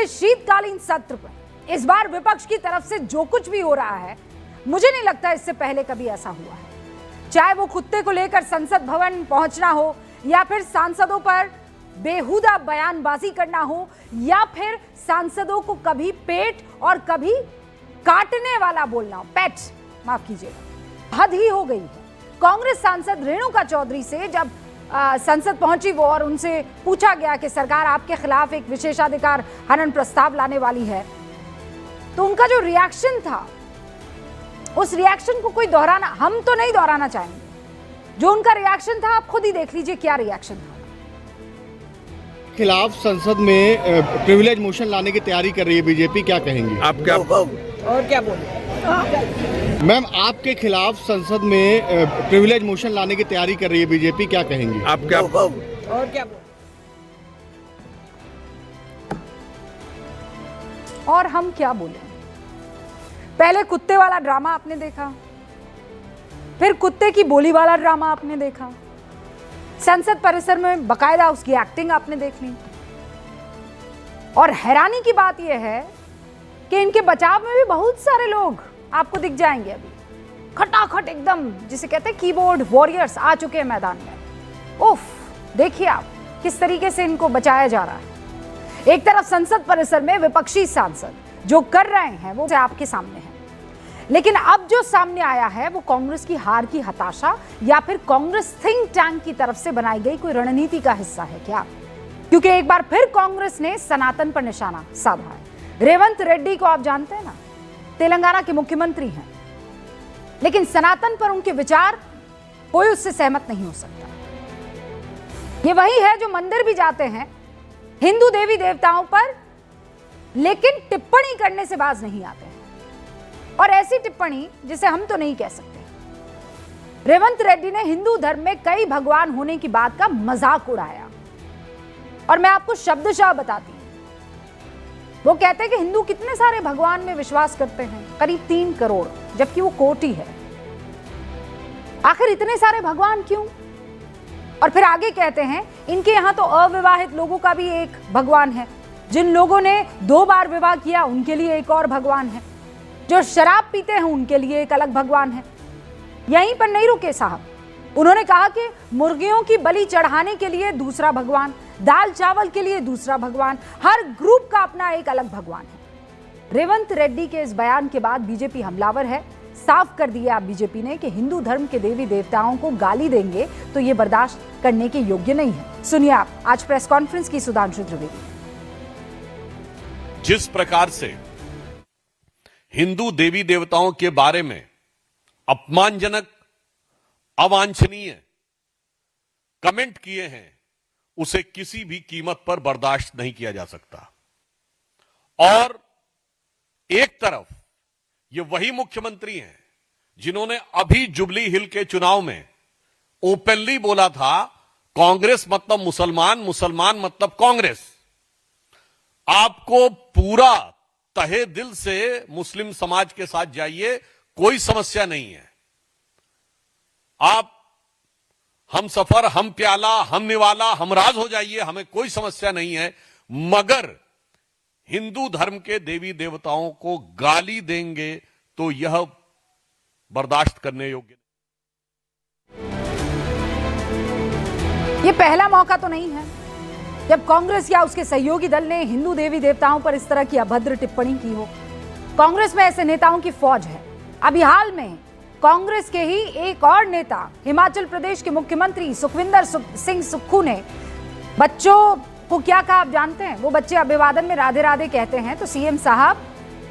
के शीतकालीन सत्र पर इस बार विपक्ष की तरफ से जो कुछ भी हो रहा है, मुझे नहीं लगता इससे पहले कभी ऐसा हुआ है। चाहे वो कुत्ते को लेकर संसद भवन पहुंचना हो, या फिर सांसदों पर बेहुदा बयानबाजी करना हो, या फिर सांसदों को कभी पेट और कभी काटने वाला बोलना हो। पेट, माफ कीजिएगा, हद ही हो गई है। कांग्रेस सांसद रेणुका चौधरी से जब संसद पहुंची वो और उनसे पूछा गया कि सरकार आपके खिलाफ एक विशेषाधिकार हनन प्रस्ताव लाने वाली है, तो उनका जो रिएक्शन था, उस रिएक्शन को कोई दोहराना, हम तो नहीं दोहराना चाहेंगे। जो उनका रिएक्शन था आप खुद ही देख लीजिए क्या रिएक्शन था। खिलाफ संसद में प्रिविलेज मोशन लाने की तैयारी कर रही है बीजेपी, क्या कहेंगी आप? क्या और क्या बोले मैम, आपके खिलाफ संसद में प्रिविलेज मोशन लाने की तैयारी कर रही है बीजेपी, क्या कहेंगी आप? क्या और क्या बोले और हम क्या बोले? पहले कुत्ते वाला ड्रामा आपने देखा, फिर कुत्ते की बोली वाला ड्रामा आपने देखा, संसद परिसर में बकायदा उसकी एक्टिंग आपने देख ली। और हैरानी की बात यह है कि इनके बचाव में भी बहुत सारे लोग आपको दिख जाएंगे। अभी खटाखट एकदम, जिसे कहते हैं कीबोर्ड वॉरियर्स, आ चुके हैं मैदान में। उफ, देखिए आप किस तरीके से इनको बचाया जा रहा है। एक तरफ संसद परिसर में विपक्षी सांसद जो कर रहे हैं वो आपके सामने है, लेकिन अब जो सामने आया है वो कांग्रेस की हार की हताशा या फिर कांग्रेस थिंक टैंक की तरफ से बनाई गई कोई रणनीति का हिस्सा है क्या? क्योंकि एक बार फिर कांग्रेस ने सनातन पर निशाना साधा है। रेवंत रेड्डी को आप जानते हैं ना, तेलंगाना के मुख्यमंत्री हैं, लेकिन सनातन पर उनके विचार कोई उससे सहमत नहीं हो सकता। ये वही है जो मंदिर भी जाते हैं हिंदू देवी देवताओं पर, लेकिन टिप्पणी करने से बाज नहीं आते हैं। और ऐसी टिप्पणी जिसे हम तो नहीं कह सकते। रेवंत रेड्डी ने हिंदू धर्म में कई भगवान होने की बात का मजाक उड़ाया, और मैं आपको शब्दशः बताती हूं। वो कहते हैं कि हिंदू कितने सारे भगवान में विश्वास करते हैं, करीब 3 करोड़, जबकि वो कोटि है। आखिर इतने सारे भगवान क्यों? और फिर आगे कहते हैं इनके यहां तो अविवाहित लोगों का भी एक भगवान है, जिन लोगों ने 2 बार विवाह किया उनके लिए एक और भगवान है, जो शराब पीते हैं उनके लिए एक अलग भगवान है। यहीं पर नहीं रुके साहब, उन्होंने कहा कि मुर्गियों की बलि चढ़ाने के लिए दूसरा भगवान, दाल चावल के लिए दूसरा भगवान, हर ग्रुप का अपना एक अलग भगवान है। रेवंत रेड्डी के इस बयान के बाद बीजेपी हमलावर है। साफ कर दिया बीजेपी ने कि हिंदू धर्म के देवी देवताओं को गाली देंगे तो ये बर्दाश्त करने के योग्य नहीं है। सुनिए आप आज प्रेस कॉन्फ्रेंस की सुधांशु त्रिवेदी। जिस प्रकार से हिंदू देवी देवताओं के बारे में अपमानजनक, अवांछनीय कमेंट किए हैं, उसे किसी भी कीमत पर बर्दाश्त नहीं किया जा सकता। और एक तरफ ये वही मुख्यमंत्री हैं जिन्होंने अभी जुबली हिल के चुनाव में ओपनली बोला था कांग्रेस मतलब मुसलमान, मुसलमान मतलब कांग्रेस। आपको पूरा तहे दिल से मुस्लिम समाज के साथ जाइए, कोई समस्या नहीं है। आप हम सफर, हम प्याला, हम निवाला, हम राज हो जाइए, हमें कोई समस्या नहीं है। मगर हिंदू धर्म के देवी देवताओं को गाली देंगे तो यह बर्दाश्त करने योग्य नहीं। यह पहला मौका तो नहीं है जब कांग्रेस या उसके सहयोगी दल ने हिंदू देवी देवताओं पर इस तरह की अभद्र टिप्पणी की हो। कांग्रेस में ऐसे नेताओं की फौज है। अभी हाल में कांग्रेस के ही एक और नेता, हिमाचल प्रदेश के मुख्यमंत्री सुखविंदर सिंह सुक्खू ने बच्चों को क्या कहा आप जानते हैं? वो बच्चे अभिवादन में राधे राधे कहते हैं तो सीएम साहब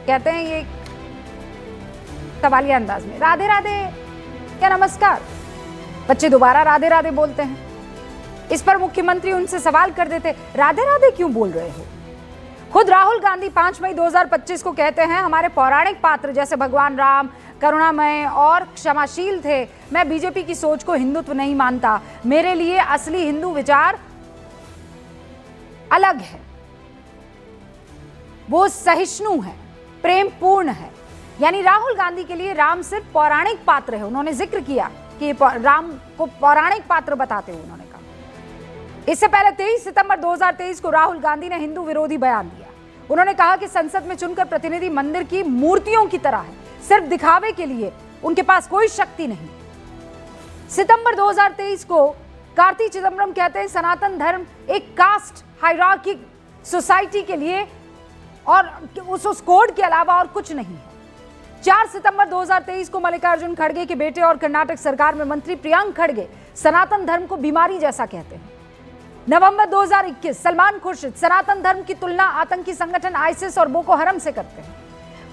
कहते हैं ये सवालिया अंदाज में, राधे राधे क्या नमस्कार। बच्चे दोबारा राधे राधे बोलते हैं। इस पर मुख्यमंत्री उनसे सवाल कर देते, राधे राधे क्यों बोल रहे हो? खुद राहुल गांधी 5 मई 2025 को कहते हैं हमारे पौराणिक पात्र जैसे भगवान राम करुणामय और क्षमाशील थे। मैं बीजेपी की सोच को हिंदुत्व नहीं मानता, मेरे लिए असली हिंदू विचार अलग है, वो सहिष्णु है, प्रेम पूर्ण है। यानी राहुल गांधी के लिए राम सिर्फ पौराणिक पात्र है। उन्होंने जिक्र किया कि राम को पौराणिक पात्र बताते हुए उन्होंने कहा। इससे पहले 23 सितंबर 2023 को राहुल गांधी ने हिंदू विरोधी बयान दिया। उन्होंने कहा कि संसद में चुनकर प्रतिनिधि मंदिर की मूर्तियों की तरह है, सिर्फ दिखावे के लिए, उनके पास कोई शक्ति नहीं। सितंबर 2023 को कार्ति चिदम्बरम कहते हैं सनातन धर्म एक कास्ट हायरार्किक सोसाइटी के लिए और उस कोड के अलावा और कुछ नहीं है। 4 सितंबर 2023 को मल्लिकार्जुन खड़गे के बेटे और कर्नाटक सरकार में मंत्री प्रियांक खड़गे सनातन धर्म को बीमारी जैसा कहते हैं। नवंबर 2021 सलमान खुर्शीद सनातन धर्म की तुलना आतंकी संगठन आईसिस और बोको हरम से करते हैं।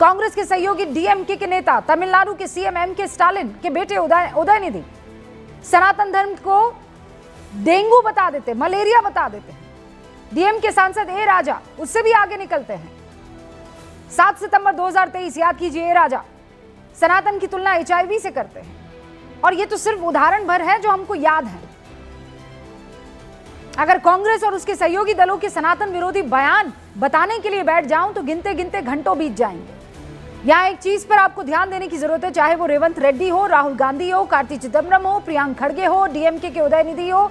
कांग्रेस के सहयोगी डीएमके के नेता तमिलनाडु के सीएम एमके स्टालिन के बेटे उदयनिधि सनातन धर्म को डेंगू बता देते, मलेरिया बता देते हैं। डीएमके सांसद ए राजा उससे भी आगे निकलते हैं। 7 सितंबर 2023 याद कीजिए, ए राजा सनातन की तुलना एचआईवी से करते हैं। और ये तो सिर्फ उदाहरण भर है जो हमको याद है। अगर कांग्रेस और उसके सहयोगी दलों के सनातन विरोधी बयान बताने के लिए बैठ जाऊं तो गिनते गिनते घंटों बीत जाएंगे। यहां एक चीज पर आपको ध्यान देने की जरूरत है, चाहे वो रेवंत रेड्डी हो, राहुल गांधी हो, कार्ति चिदम्बरम हो, प्रियांक खड़गे हो, डीएमके के उदयनिधि हो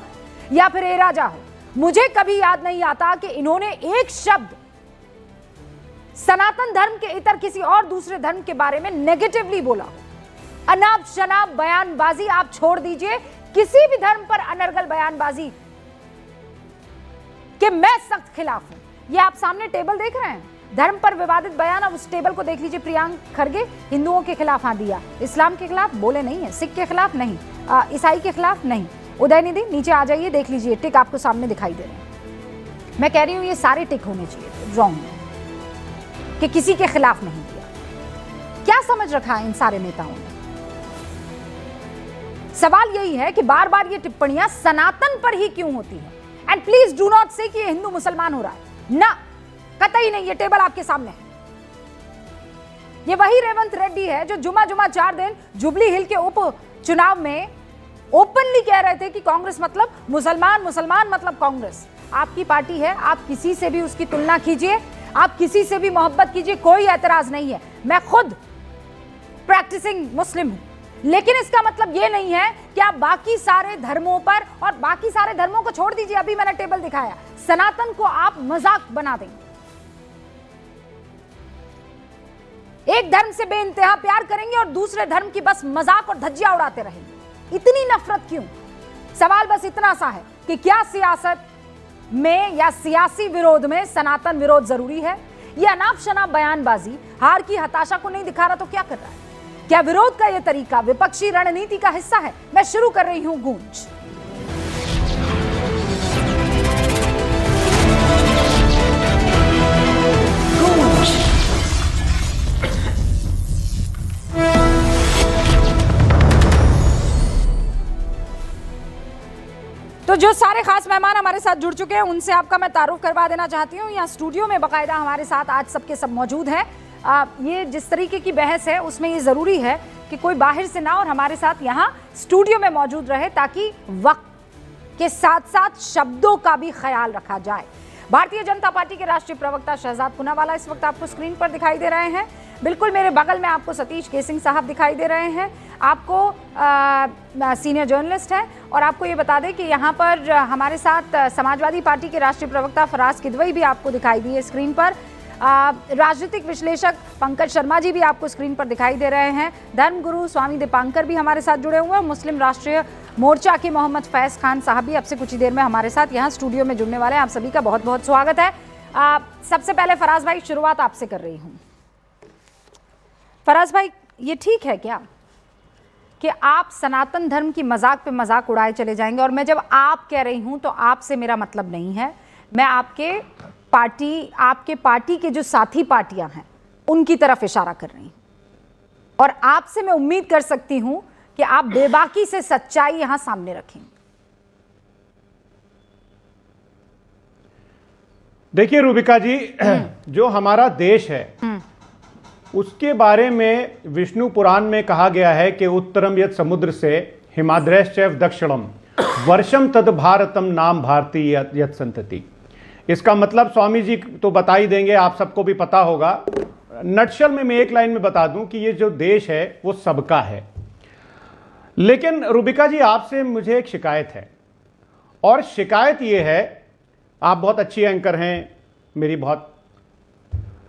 या फिर ए राजा हो, मुझे कभी याद नहीं आता कि इन्होंने एक शब्द सनातन धर्म के इतर किसी और दूसरे धर्म के बारे में नेगेटिवली बोला हो। अनाप शनाप बयानबाजी आप छोड़ दीजिए, किसी भी धर्म पर अनर्गल बयानबाजी के मैं सख्त खिलाफ हूं। ये आप सामने टेबल देख रहे हैं, धर्म पर विवादित बयान, अब उस टेबल को देख लीजिए। प्रियांक खड़गे हिंदुओं के खिलाफ हाथ दिया, इस्लाम के खिलाफ बोले नहीं है, सिख के खिलाफ नहीं, ईसाई के खिलाफ नहीं। उदयनिधि नीचे आ जाइए, देख लीजिए टिक आपको सामने दिखाई दे रहे हैं। मैं कह रही हूं ये सारे टिक होने चाहिए, रॉन्ग है कि किसी के खिलाफ नहीं दिया। क्या समझ रखा है इन सारे नेताओं ने? सवाल यही है कि बार बार ये टिप्पणियां सनातन पर ही क्यों होती है। एंड प्लीज डू नॉट से कि ये हिंदू मुसलमान हो रहा है, ना, कतई नहीं। ये टेबल आपके सामने है। ये वही रेवंत रेड्डी है जो जुमा 4 दिन जुबली हिल के उप चुनाव में ओपनली कह रहे थे कि कांग्रेस मतलब मुसलमान, मुसलमान मतलब कांग्रेस। आपकी पार्टी है, आप किसी से भी उसकी तुलना कीजिए, आप किसी से भी मोहब्बत कीजिए, कोई एतराज नहीं है। मैं खुद प्रैक्टिसिंग मुस्लिम हूं, लेकिन इसका मतलब यह नहीं है कि आप बाकी सारे धर्मों पर, और बाकी सारे धर्मों को छोड़ दीजिए, अभी मैंने टेबल दिखाया, सनातन को आप मजाक बना देंगे। एक धर्म से बेइंतहा प्यार करेंगे और दूसरे धर्म की बस मजाक और धज्जियां उड़ाते रहेंगे। इतनी नफरत क्यों? सवाल बस इतना सा है कि क्या सियासत में या सियासी विरोध में सनातन विरोध जरूरी है? ये अनाप शनाप बयानबाजी हार की हताशा को नहीं दिखा रहा तो क्या कर रहा है? क्या विरोध का यह तरीका विपक्षी रणनीति का हिस्सा है? मैं शुरू कर रही हूं गूंज। तो जो सारे खास मेहमान हमारे साथ जुड़ चुके हैं उनसे आपका मैं तारुफ करवा देना चाहती हूँ। यहाँ स्टूडियो में बाकायदा हमारे साथ आज सबके सब मौजूद हैं। ये जिस तरीके की बहस है उसमें ये ज़रूरी है कि कोई बाहर से ना और हमारे साथ यहाँ स्टूडियो में मौजूद रहे, ताकि वक्त के साथ साथ शब्दों का भी ख्याल रखा जाए। भारतीय जनता पार्टी के राष्ट्रीय प्रवक्ता शहजाद पूनावाला इस वक्त आपको स्क्रीन पर दिखाई दे रहे हैं। बिल्कुल मेरे बगल में आपको सतीश केसिंग साहब दिखाई दे रहे हैं। आपको सीनियर जर्नलिस्ट हैं। और आपको ये बता दें कि यहाँ पर हमारे साथ समाजवादी पार्टी के राष्ट्रीय प्रवक्ता फराज किदवई भी आपको दिखाई दिए स्क्रीन पर। राजनीतिक विश्लेषक पंकज शर्मा जी भी आपको स्क्रीन पर दिखाई दे रहे हैं। धर्मगुरु स्वामी दीपांकर भी हमारे साथ जुड़े हुए हैं। मुस्लिम राष्ट्रीय मोर्चा के मोहम्मद फैज खान साहब भी अब से कुछ ही देर में हमारे साथ यहाँ स्टूडियो में जुड़ने वाले हैं। आप सभी का बहुत बहुत स्वागत है। सबसे पहले फराज भाई, शुरुआत आपसे कर रही हूँ। फराज भाई, ये ठीक है क्या कि आप सनातन धर्म की मजाक पे मजाक उड़ाए चले जाएंगे? और मैं जब आप कह रही हूं तो आपसे मेरा मतलब नहीं है, मैं आपके पार्टी के जो साथी पार्टियां हैं उनकी तरफ इशारा कर रही हूं। और आपसे मैं उम्मीद कर सकती हूं कि आप बेबाकी से सच्चाई यहां सामने रखें। देखिए रूबिका जी, जो हमारा देश है उसके बारे में विष्णु पुराण में कहा गया है कि उत्तरम यत् समुद्र से हिमाद्रैश्चैव दक्षिणम वर्षम तद भारतम नाम भारती यत् संतति। इसका मतलब स्वामी जी तो बता ही देंगे, आप सबको भी पता होगा। नटशल में मैं एक लाइन में बता दूं कि ये जो देश है वो सबका है। लेकिन रूबिका जी, आपसे मुझे एक शिकायत है, और शिकायत ये है, आप बहुत अच्छी एंकर हैं, मेरी बहुत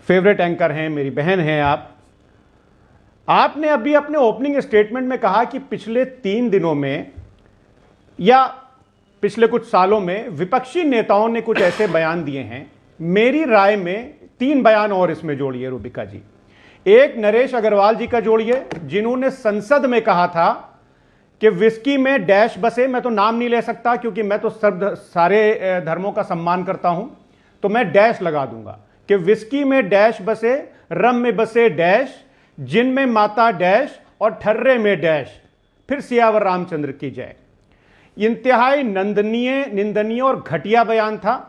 फेवरेट एंकर हैं, मेरी बहन हैं आप। आपने अभी अपने ओपनिंग स्टेटमेंट में कहा कि पिछले 3 दिनों में या पिछले कुछ सालों में विपक्षी नेताओं ने कुछ ऐसे बयान दिए हैं। मेरी राय में 3 बयान और इसमें जोड़िए रूबिका जी। एक नरेश अग्रवाल जी का जोड़िए, जिन्होंने संसद में कहा था कि विस्की में डैश बसे। मैं तो नाम नहीं ले सकता क्योंकि मैं तो सारे धर्मों का सम्मान करता हूं, तो मैं डैश लगा दूंगा कि विस्की में डैश बसे, रम में बसे डैश, जिन में माता डैश और ठर्रे में डैश, फिर सियावर रामचंद्र की जय। इंतहाई निंदनीय और घटिया बयान था।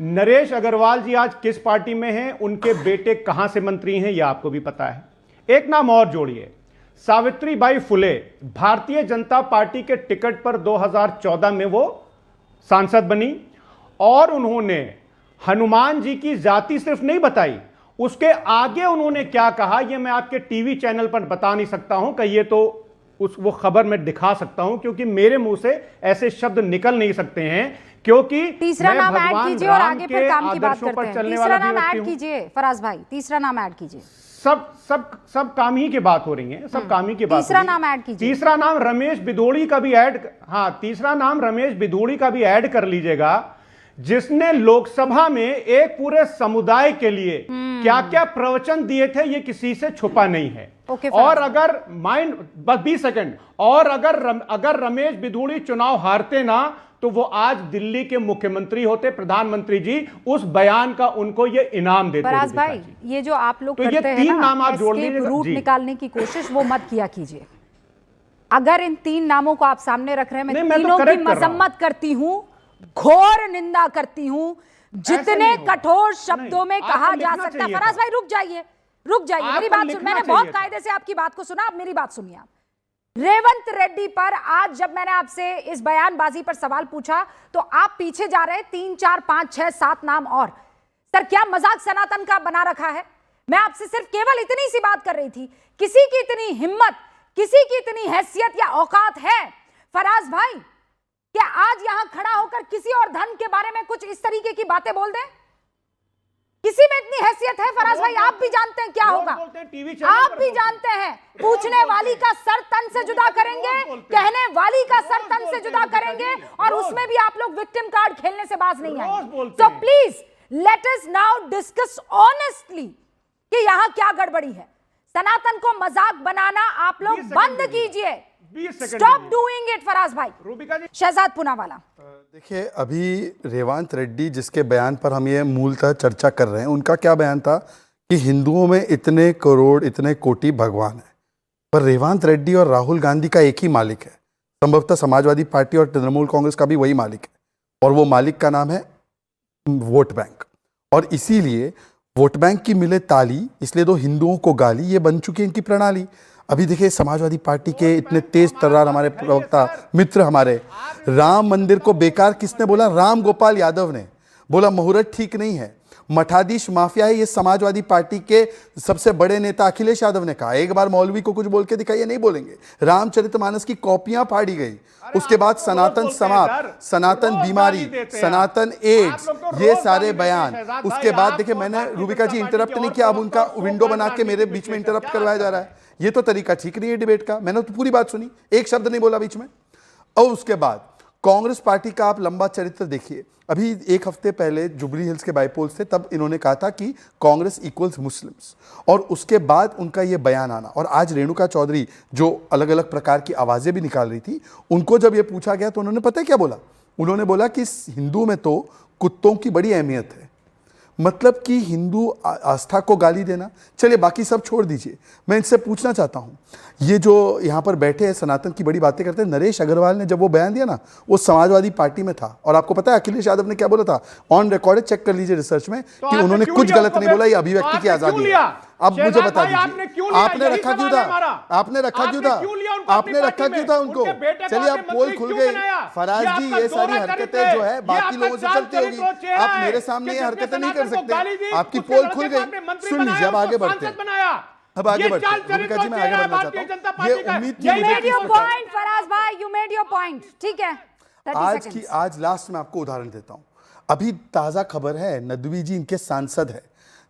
नरेश अग्रवाल जी आज किस पार्टी में हैं, उनके बेटे कहां से मंत्री हैं, यह आपको भी पता है। एक नाम और जोड़िए, सावित्रीबाई फुले, भारतीय जनता पार्टी के टिकट पर 2014 में वो सांसद बनी और उन्होंने हनुमान जी की जाति सिर्फ नहीं बताई, उसके आगे उन्होंने क्या कहा यह मैं आपके टीवी चैनल पर बता नहीं सकता हूं। कहिए तो वो खबर मैं दिखा सकता हूं, क्योंकि मेरे मुंह से ऐसे शब्द निकल नहीं सकते हैं, क्योंकि तीसरा नाम ऐड कीजिए और आगे फिर काम की बात आदर्शों करते पर हैं। चलने तीसरा वाला नाम व्यक्ति ऐड हूं। कीजिए फराज भाई, तीसरा नाम ऐड कीजिए। सब काम ही की बात हो रही है, सब काम ही की बात। तीसरा नाम ऐड कीजिए। तीसरा नाम रमेश बिदोड़ी का भी ऐड, हाँ तीसरा नाम रमेश बिदोड़ी का भी ऐड कर लीजिएगा, जिसने लोकसभा में एक पूरे समुदाय के लिए क्या क्या प्रवचन दिए थे, ये किसी से छुपा नहीं है। और अगर बस 20 सेकंड, और अगर रमेश बिदोड़ी चुनाव हारते ना तो वो आज दिल्ली के मुख्यमंत्री होते, प्रधानमंत्री जी उस बयान का उनको ये इनाम देते। फराज भाई, ये जो आप लोग तो करते हैं 3 नाम आप जोड़ एस्केप लीजिए रूट जी। निकालने की कोशिश वो मत किया कीजिए। अगर इन 3 नामों को आप सामने रख रहे हैं, मैं तो तीनों की correct कर रहा हूं। मजम्मत करती हूं, घोर निंदा करती हूं, जितने कठोर शब्दों में आपको कहा जा लिखना सकता है। चाहिए फराज था। भाई रुक जाइए, मेरी बात सुन। मैंने बहुत चाहिए था। कायदे से आपकी बात को सुना, अब मेरी बात सुनिए आप। रेवंत रेड्डी पर आज जब मैंने आपसे इस बयानबाजी पर सवाल पूछा तो आप पीछे जा रहे 3, 4, 5, 6, 7 नाम और। सर क्या मजाक सनातन का बना रखा है? मैं आपसे सिर्फ केवल इतनी सी बात कर रही थी। किसी की इतनी हिम्मत, किसी की इतनी हैसियत या औकात है फराज भाई, क्या आज यहां खड़ा होकर किसी और धर्म के बारे में कुछ इस तरीके की बातें बोल दें? किसी में इतनी हैसियत है फराज भाई? आप भी जानते हैं क्या होगा, आप भी जानते हैं। पूछने वाली का सर तन से जुदा करेंगे, कहने वाली का सर तन से जुदा करेंगे, और उसमें भी आप लोग विक्टिम कार्ड खेलने से बाज नहीं आएंगे। So please let us now discuss honestly कि यहां क्या गड़बड़ी है। सनातन को मजाक बनाना आप लोग बंद कीजिए। स्टॉप डूइंग इट फराज भाई। शहजाद पूनावाला, देखिए अभी रेवंत रेड्डी जिसके बयान पर हम ये मूलतः चर्चा कर रहे हैं, उनका क्या बयान था कि हिंदुओं में इतने करोड़ इतने कोटि भगवान है, पर रेवंत रेड्डी और राहुल गांधी का एक ही मालिक है। संभवतः समाजवादी पार्टी और तृणमूल कांग्रेस का भी वही मालिक है, और वो मालिक का नाम है वोट बैंक। और इसीलिए वोट बैंक की मिले ताली, इसलिए तो हिंदुओं को गाली, ये बन चुकी है इनकी प्रणाली। अभी देखिए समाजवादी पार्टी के इतने तेज तर्रार हमारे प्रवक्ता मित्र हमारे, राम मंदिर को बेकार किसने बोला? राम गोपाल यादव ने बोला मुहूर्त ठीक नहीं है, मठाधीश माफिया है, ये समाजवादी पार्टी के सबसे बड़े नेता अखिलेश यादव ने कहा। एक बार मौलवी को कुछ बोल के दिखाइए, नहीं बोलेंगे। रामचरितमानस की कॉपियां फाड़ी गई, उसके बाद सनातन समाप्त, सनातन बीमारी, सनातन एड्स, ये सारे बयान। उसके बाद देखिए मैंने रूबिका जी इंटरप्ट नहीं किया, अब उनका विंडो बना के मेरे बीच में इंटरप्ट करवाया जा रहा है। ये तो तरीका ठीक नहीं है डिबेट का। मैंने तो पूरी बात सुनी, एक शब्द नहीं बोला बीच में। और उसके बाद कांग्रेस पार्टी का आप लंबा चरित्र देखिए। अभी 1 हफ्ते पहले जुबली हिल्स के बाईपोल्स थे, तब इन्होंने कहा था कि कांग्रेस इक्वल्स मुस्लिम्स, और उसके बाद उनका ये बयान आना। और आज रेणुका चौधरी जो अलग अलग प्रकार की आवाजें भी निकाल रही थी, उनको जब ये पूछा गया तो उन्होंने पता है क्या बोला? उन्होंने बोला कि हिंदू में तो कुत्तों की बड़ी अहमियत है। मतलब कि हिंदू आस्था को गाली देना। चलिए बाकी सब छोड़ दीजिए, मैं इनसे पूछना चाहता हूं, ये जो यहाँ पर बैठे हैं सनातन की बड़ी बातें करते हैं, नरेश अग्रवाल ने जब वो बयान दिया ना, वो समाजवादी पार्टी में था, और आपको पता है अखिलेश यादव ने क्या बोला था? ऑन रिकॉर्ड, चेक कर लीजिए रिसर्च में, कि उन्होंने कुछ गलत नहीं बोला, ये अभिव्यक्ति की आजादी है। अब मुझे बता दीजिए, आपने रखा क्यों था? आपने रखा क्यों था? आपने रखा क्यों था उनको? चलिए अब पोल खुल गई। फराज जी ये सारी हरकतें जो है बाकी लोगों से चलती होगी, आप मेरे सामने ये हरकतें नहीं कर सकते। आपकी पोल खुल गई। सुन लीजिए, अब आगे बढ़ते हैं, अब आगे बढ़ते हैं। रूबिका जी मैं आगे बढ़ना चाहता हूं, ये उम्मीद थी मुझे कि पॉइंट फराज भाई, यू मेड योर पॉइंट, ठीक है। आज लास्ट में आपको उदाहरण देता हूं। अभी ताजा खबर है, नदवी जी इनके सांसद है,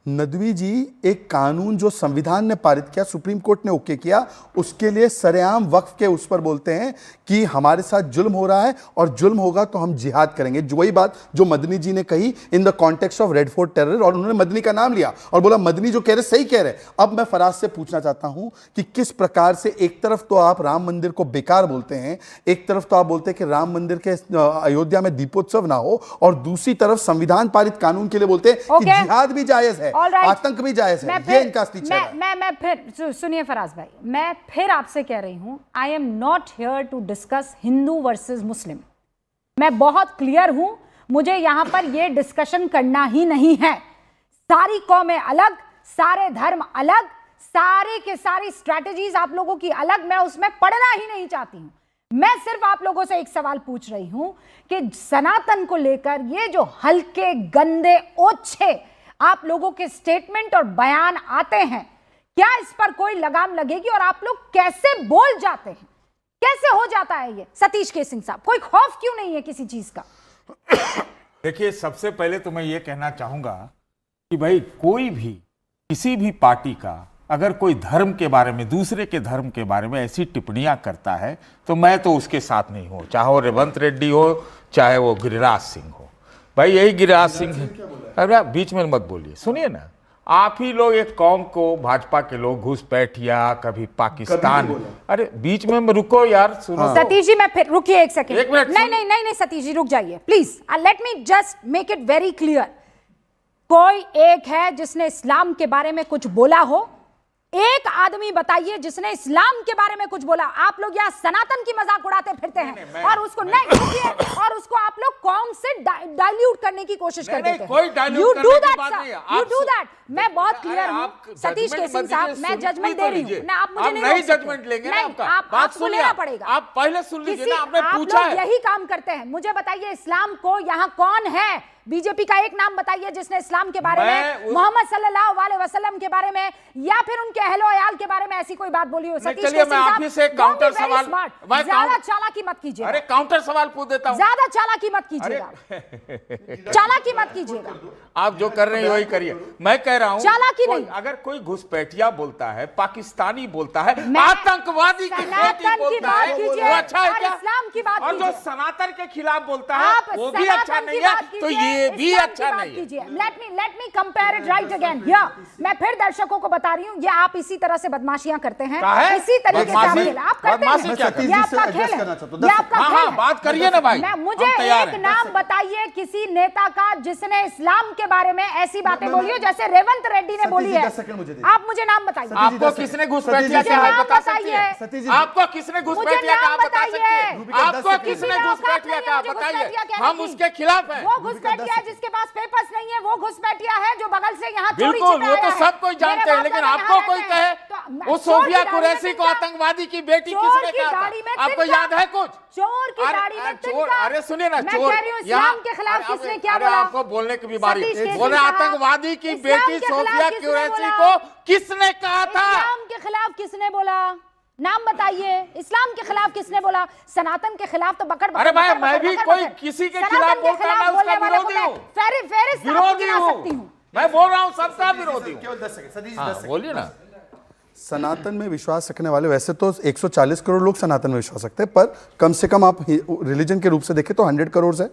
नदवी जी एक कानून जो संविधान ने पारित किया, सुप्रीम कोर्ट ने ओके किया, उसके लिए सरेआम वक्फ के उस पर बोलते हैं कि हमारे साथ जुल्म हो रहा है और जुल्म होगा तो हम जिहाद करेंगे। जो वही बात जो मदनी जी ने कही in the context of red fort terror, और उन्होंने मदनी का नाम लिया और बोला मदनी जो कह रहे सही कह रहे। अब मैं फराज से पूछना चाहता हूं कि किस प्रकार से एक तरफ तो आप राम मंदिर को बेकार बोलते हैं, एक तरफ तो आप बोलते हैं कि राम मंदिर के अयोध्या में दीपोत्सव ना हो, और दूसरी तरफ संविधान पारित कानून के लिए बोलते हैं कि जिहाद भी जायज है, आतंक भी जायज है। ये इनका स्पीच है। मैं फिर सुनिए फराज भाई, मैं फिर आपसे कह रही हूं, I am not here to discuss Hindu versus Muslim. मैं बहुत क्लियर हूं, मुझे यहां पर यह डिस्कशन करना ही नहीं है। सारी कौमें अलग, सारे धर्म अलग, सारे के सारी स्ट्रैटेजीज आप लोगों की अलग, मैं उसमें पढ़ना ही नहीं चाहती हूं। मैं सिर्फ आप लोगों से एक सवाल पूछ रही हूं कि सनातन को लेकर ये जो हल्के गंदे ओछे आप लोगों के स्टेटमेंट और बयान आते हैं, क्या इस पर कोई लगाम लगेगी और आप लोग कैसे बोल जाते हैं, कैसे हो जाता है ये? सतीश केसिंग साहब, कोई खौफ क्यों नहीं है किसी चीज का? देखिए, सबसे पहले तो मैं ये कहना चाहूंगा कि भाई कोई भी किसी भी पार्टी का अगर कोई धर्म के बारे में, दूसरे के धर्म के बारे में ऐसी टिप्पणियां करता है तो मैं तो उसके साथ नहीं हूं, चाहे वो रेवंत रेड्डी हो, चाहे वो गिरिराज सिंह हो। भाई यही गिरिराज सिंह, अरे बीच में मत बोलिए, सुनिए ना। आप ही लोग एक कौम को, भाजपा के लोग घुसपैठिया, कभी पाकिस्तान, अरे बीच में रुको यार, सुनो। सतीश जी, मैं फिर रुकिए एक सेकंड। एक मिनट, नहीं सतीश जी रुक जाइए please, let me just make it very clear. कोई एक है जिसने इस्लाम के बारे में कुछ बोला हो? एक आदमी बताइए जिसने इस्लाम के बारे में कुछ बोला। आप लोग यहाँ सनातन की मजाक उड़ाते फिरते हैं और उसको और उसको आप लोग कौम से डाइल्यूट करने की कोशिश करते हैं। You do that. मैं बहुत क्लियर हूँ सतीश केसिंग साहब, मैं जजमेंट दे रही हूँ ना, आप मुझे नहीं जजमेंट लेंगे ना, आपको लेना पड़ेगा। आप पहले सुन लीजिए ना, आपने पूछा है। यही काम करते हैं। मुझे बताइए इस्लाम को यहाँ कौन है? बीजेपी का एक नाम बताइए जिसने इस्लाम के बारे में, मोहम्मद सल्लल्लाहु अलैहि वसल्लम के बारे में या फिर उनके अहलो अयाल के बारे में ऐसी कोई बात बोली हो? सतीश चलिए मैं आप ही से काउंटर सवाल, ज्यादा चालाकी मत कीजिए। अरे काउंटर सवाल पूछ देता हूं। ज्यादा चालाकी मत कीजिएगा, चालाकी मत कीजिएगा। आप जो कर रहे हैं वही करिए। मैं कह रहा हूं चालाकी नहीं। अगर कोई घुसपैठिया बोलता है, पाकिस्तानी बोलता है, आतंकवादी की बेटी बोलता है, वो अच्छा है क्या? इस्लाम की बात और जो सनातन के खिलाफ बोलता है वो भी अच्छा नहीं है, तो ये भी अच्छा नहीं है। Let me compare it right again here. मैं फिर दर्शकों को बता रही हूं, ये आप इसी तरह से बदमाशियां करते हैं, इसी तरीके से आप करते हैं। ये आपका खेल है, ये आपका खेल है। बात करिए ना भाई। मुझे एक नाम बताइए किसी नेता का जिसने इस्लाम के बारे में ऐसी बातें बोली हो जैसे रेवंत रेड्डी ने बोली है। आप मुझे नाम बताइए। आपको किसने घुसपैठिया कहा है बता सकते हैं? आपको किसने घुसपैठिया कहा बता सकते हैं? आपको किसने घुसपैठिया कहा बताइए? हम उसके खिलाफ हैं। वो घुसपैठिया है जिसके पास पेपर्स नहीं है, वो घुसपैठिया है जो बगल से यहाँ चोरी बिल्कुल, वो तो सब कोई जानते हैं, लेकिन आपको कोई कहे वो सोफिया कुरैशी को आतंकवादी की बेटी किसने कहा था? आपको याद है कुछ? चोर की गाड़ी में चोर, अरे सुनिए ना, मैं चोर कह रही हूं इस्लाम के खिलाफ किसने क्या बोला? आपको बोलने की बीमारी, बोले आतंकवादी की बेटी सोफिया कुरैशी को किसने कहा था? इस्लाम के खिलाफ किसने बोला? नाम बताइए। इस्लाम के खिलाफ किसने बोला? सनातन के खिलाफ तो बकड़। अरे भाई मैं भी कोई किसी के खिलाफ बोलता है, मैं उसका विरोधी हूँ, विरोधी हूँ। मैं बोल रहा हूँ सबका विरोधी हूँ। बोलिए ना। सनातन में विश्वास रखने वाले, वैसे तो 140 करोड़ लोग सनातन में विश्वास रखते हैं, पर कम से कम आप रिलीजन के रूप से देखें तो 100 करोड़ है।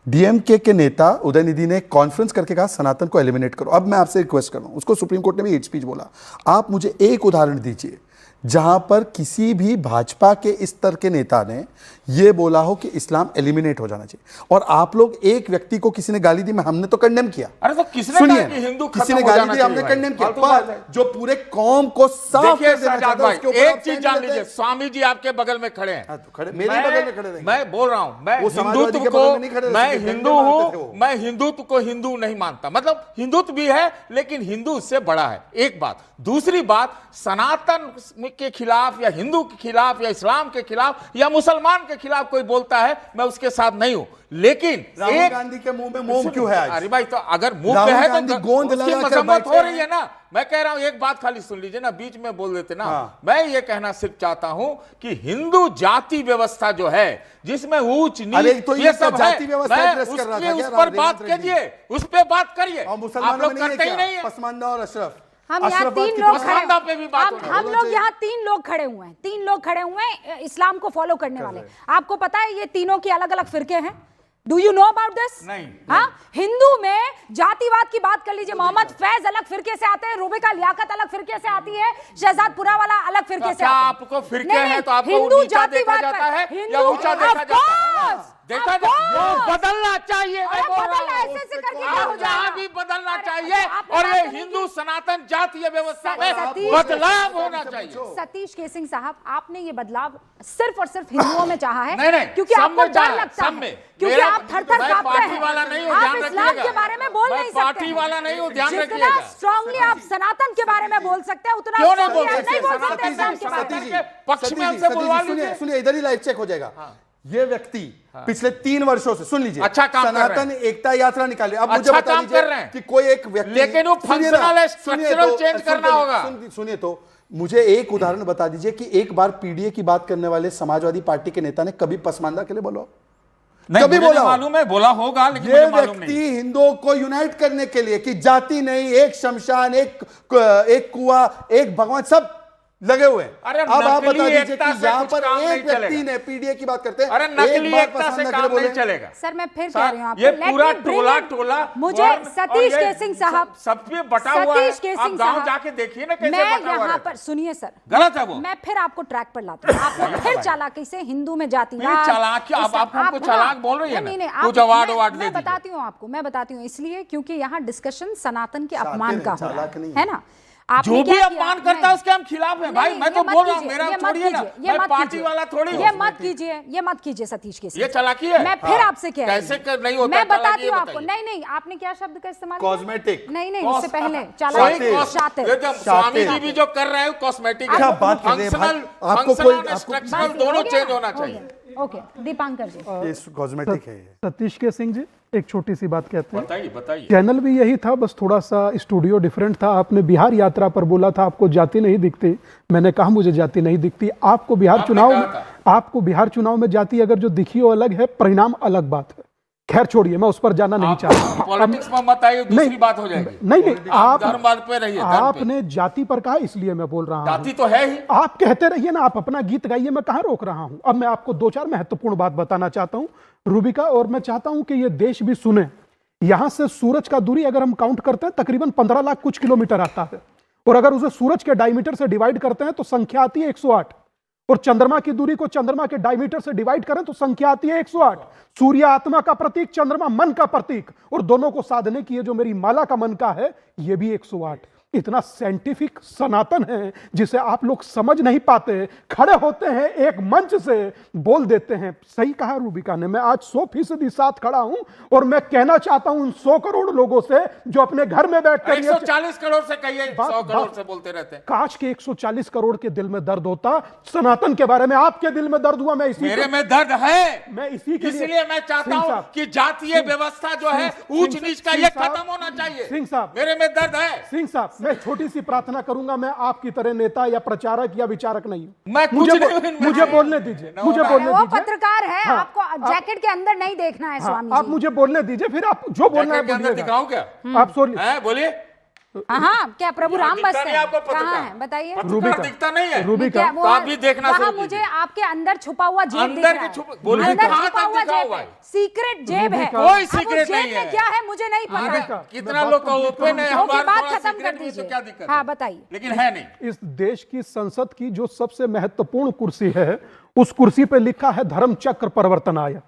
डीएमके के नेता उदयनिधि ने कॉन्फ्रेंस करके कहा सनातन को एलिमिनेट करो। अब मैं आपसे रिक्वेस्ट कर रहा हूं, उसको सुप्रीम कोर्ट ने भी हेट स्पीच बोला। आप मुझे एक उदाहरण दीजिए जहां पर किसी भी भाजपा के इस स्तर के नेता ने यह बोला हो कि इस्लाम एलिमिनेट हो जाना चाहिए। और आप लोग एक व्यक्ति को किसी ने गाली दी, हमने तो कंडेम किया। अरे तो किसने सुनिए, हिंदू किसी ने गाली दी, हमने कंडेम किया, पर जो पूरे कौम को साफ कर देना चाहता है, उसके ऊपर एक चीज जान लीजिए, स्वामी जी आपके बगल में खड़े हैं। मेरे बगल में खड़े रहेंगे। मैं बोल रहा हूं, मैं हिंदुत्व को, मैं हिंदू हूं, मैं हिंदुत्व को हिंदू नहीं मानता। मतलब हिंदुत्व भी है लेकिन हिंदू उससे बड़ा है, एक बात। दूसरी बात, सनातन के खिलाफ या हिंदू के खिलाफ या इस्लाम के खिलाफ या मुसलमान के खिलाफ कोई बोलता है, मैं उसके साथ नहीं हूं। लेकिन राहुल गांधी के मुंह में मोम क्यों है आज? अरे भाई, तो अगर मुंह राहुल पे है गांधी तो गोंद उसकी लगाकर मजम्मत हो बैठे रही है ना। मैं कह रहा हूं, एक बात खाली सुन लीजिए ना, बीच में बोल देते ना। हाँ। मैं ये कहना सिर्फ चाहता हूं कि हिंदू जाति व्यवस्था जो है, जिसमें ऊंच अरे नीच तो ये ये सब जाति है, व्यवस्था मैं एड्रेस कर रहा था उसके क्या उस पर रेवंत बात रेड्डी? कीजिए, उस पर बात करिए। और आप मुसलमानों लोग में नहीं है करते ही क्या? नहीं है। पसमानदा और अशरफ, हम यहाँ अशरफ तीन की लोग पसमानदा पे भी बात खड़े होनी हम लोग यहाँ तीन लोग खड़े हुए हैं, तीन लोग खड़े हुए हैं इस्लाम को फॉलो करने वाले। आपको पता है ये तीनों की अलग अलग फिरके हैं? Do you know about this? नहीं। हाँ, हिंदू में जातिवाद की बात कर लीजिए, मोहम्मद फैज अलग फिरके से आते हैं, रूबिका लियाकत अलग फिरके से आती है, शहजादपुरा वाला अलग फिरके से क्या आते हैं। आपको फिरके नहीं, हैं तो आपको हिंदू नीचा देखा जातिवाद जाता है पर- या ऊंचा देखा जाता है? देखा of course. वो बदलना चाहिए। मैं अरे बोल रहा बदलना हूं। ऐसे ऐसे करके क्या हो आप यहाँ जाएगा? भी बदलना अरे, चाहिए आपने और बात ये तो नहीं हिंदू की। सनातन जातीय व्यवस्था में सतीश- बदलाव होना चाहिए। सतीश केसिंग साहब, आपने ये बदलाव सिर्फ और सिर्फ हिंदुओं में चाहा है। नहीं, नहीं, क्योंकि सब आपको में चाहा डर है, लगता सब है, में। क्योंकि मेरा- आप थर-थर मैं कांपते पार्टी हैं। वाला नहीं हूं, आप ध्यान इस्लाम रखिएगा। के बारे में बोल मैं नहीं सकते पार्टी हैं। वाला नहीं हूं, ध्यान जितना रखिएगा। स्ट्रांगली आप सनातन के बारे में बोल सकते हैं, उतना क्यों नहीं strongly बोल आप सकते? नहीं बोल सकते सनातन इस्लाम के बारे सतीश में। के पक्ष में हमसे बुलवा लीजिए। सुनिए सुनिए, इधर ही लाइव चेक हो जाएगा। ये व्यक्ति पिछले 3 वर्षों से, सुन लीजिए, अच्छा काम कर रहे हैं। सनातन एकता यात्रा निकाले। अब मुझे अच्छा बता काम दीजिए कर रहे हैं। कि कोई एक व्यक्ति, लेकिन वो सुनिए ना, functional है, सुनिए structural तो- change करना सुनिए- होगा। सुनिए तो, मुझे एक उदाहरण बता दीजिए कि एक बार पीडीए की बात करने वाले समाजवादी पार्टी के नेता ने कभी पसमानदा के लिए बोला? नहीं, कभी मुझे बोला नहीं हो? मालूम है, बोला होगा लेकिन ये मुझे मालूम व्यक्ति नहीं। हिंदुओं को यूनाइट करने के लिए कि जाति नहीं, एक शमशान, एक कुआं, एक भगवान, सब लगे हुए हैं। अरे अब आप नकली बता दीजिए एकता कि से यहाँ कुछ पर काम एक नहीं व्यक्ति चलेगा। ने, पीडीए की बात करते हैं, अरे एक नकली बार एकता से पसंद न काम करे बोले। नहीं चलेगा। सर मैं फिर कह रही हूँ आपको, ये let पूरा me bring टोला it- टोला मुझे और सतीश ये केसिंग साहब, सब पे बटा हुआ है। सतीश केसिंग आप गांव साहब, जाके देखिए ना कैसे मैं बटा हुआ यहाँ रहता पर, सुनिए सर, गलत है वो। मैं फिर आपको ट्रैक पर लाता हूँ। आपने फिर चालाकी से हिंदू में जातिवाद, मेरी चालाकी, अब आप हमको चालाक बोल रही है ना? कुछ अवार्ड अवार्ड दे मैं दीजिए। बताती हूँ आपको, मैं बताती हूँ इसलिए क्योंकि यहाँ डिस्कशन सनातन के चाहते अपमान नहीं, का हो रहा चालाक नहीं है ना। आपने जो क्या भी किया? अपमान करता है उसके हम खिलाफ हैं भाई। नहीं, मैं ये तो मत बोल रहा हूँ, कीजिए, मेरा ये मत छोड़िए ना, कीजिए, ये मैं मत पार्टी कीजिए, वाला थोड़ी ये हूँ। मत कीजिए, ये मत कीजिए सतीश के ये चालाकी है। मैं फिर आपसे कह रही कैसे हूँ। कर नहीं होता मैं चालाकी, बताती ये हूँ आपको। बताइए। नहीं नहीं, आपने क्या शब्द का इस्तेमाल किया? कॉस्मेटिक। नहीं नहीं, उससे पहले सही, चालाकी, शातिर। ये जब स्वामी जी भी जो कर रहे हैं कॉस्मेटिक क्या बात कर रहे हैं भाई? आपको कोई- स्ट्रक्चरल बस, दोनों हो गया? चेंज होना हो चाहिए। गया। ओके, दीपांकर जी। ये कॉस्मेटिक है ये। सतीश के सिंह जी, एक छोटी सी बात कहते हैं। बताइए बताइए। चैनल भी यही था, बस थोड़ा सा स्टूडियो डिफरेंट था। आपने बिहार यात्रा पर बोला था आपको जाति नहीं दिखती, मैंने कहा मुझे जाति नहीं दिखती। आपको बिहार आपने चुनाव कहा में, था। आपको बिहार चुनाव में जाति अगर जो दिखी वो अलग है, परिणाम अलग बात है। खैर छोड़िए, मैं उस पर जाना नहीं चाहता। पॉलिटिक्स में मत आइए, दूसरी बात हो जाएगी। नहीं आप धर्मवाद पे रहिए, धर्म पे। आपने जाति पर कहा इसलिए मैं बोल रहा हूँ। जाति तो है ही। आप कहते रहिए ना, आप अपना गीत गाइए, मैं कहाँ रोक रहा हूं। अब मैं आपको 2-4 महत्वपूर्ण बात बताना चाहता हूं रूबिका, और मैं चाहता हूं कि ये देश भी सुने। यहां से सूरज का दूरी अगर हम काउंट करते हैं तकरीबन 15 लाख कुछ किलोमीटर आता है, और अगर उसे सूरज के डायमीटर से डिवाइड करते हैं तो संख्या आती है 108, और चंद्रमा की दूरी को चंद्रमा के डायमीटर से डिवाइड करें तो संख्या आती है 108। सूर्य आत्मा का प्रतीक, चंद्रमा मन का प्रतीक, और दोनों को साधने की ये जो मेरी माला का मन का है ये भी 108। इतना साइंटिफिक सनातन है जिसे आप लोग समझ नहीं पाते। खड़े होते हैं एक मंच से बोल देते हैं। सही कहा रूबिका ने, मैं आज 100% साथ खड़ा हूं, और मैं कहना चाहता हूं उन 100 करोड़ लोगों से जो अपने घर में बैठकर 140 करोड़ से कहिए, 100 करोड़ बात- से बोलते रहते हैं। काश के 140 करोड़ के दिल में दर्द होता सनातन के बारे में। आपके दिल में दर्द हुआ, मैं इसी मेरे में दर्द है, मैं इसी के लिए- इसलिए मैं चाहता सिंह हूं साहब, कि जातीय व्यवस्था जो है ऊंच नीच का सिंह ये साहब, खत्म होना चाहिए। सिंह साहब, मेरे में दर्द है। सिंह साहब, मैं छोटी सी प्रार्थना करूंगा, मैं आपकी तरह नेता या प्रचारक या विचारक नहीं हूं। मैं कुछ मुझे नहीं हूं इनमें। मुझे बोलने दीजिए, No, मुझे no, बोलने वो दीजिए। पत्रकार है, हाँ, आपको जैकेट के अंदर नहीं देखना है हाँ, स्वामी आप जी। मुझे बोलने दीजिए, फिर आप जो बोलना है जैकेट के अंदर बोलिएगा। दिखाऊं क्या? आप सोनिए, हैं, बोलिए। हाँ, क्या प्रभु राम दिखता बसते नहीं हैं? आपको पत्रकार? कहाँ है बताइए। पत्रकार रूबिका। दिखता नहीं है। रूबिका, क्या वो- तो आप भी देखना वहाँ शुरू मुझे कीजिए। आपके अंदर छुपा हुआ जेब अंदर दिख रहा के है। छुपा- बोलिए, अंदर कहाँ छुपा तक हुआ दिखा जेब हुआ है, है? सीक्रेट जेब है। रूबिका। कोई अब उस सीक्रेट जेब नहीं में है। क्या है मुझे नहीं पता। रूबिका, कितना लोग का ओपन है, ओके, हमारा बात थोड़ा खत्म सीक्रेट कर भी है, तो दीजिए। क्या दिक्कत हाँ है? बताइए। लेकिन है नहीं। इस देश की संसद की जो सबसे महत्वपूर्ण कुर्सी है, उस कुर्सी पे लिखा है धर्म चक्र परिवर्तनाय।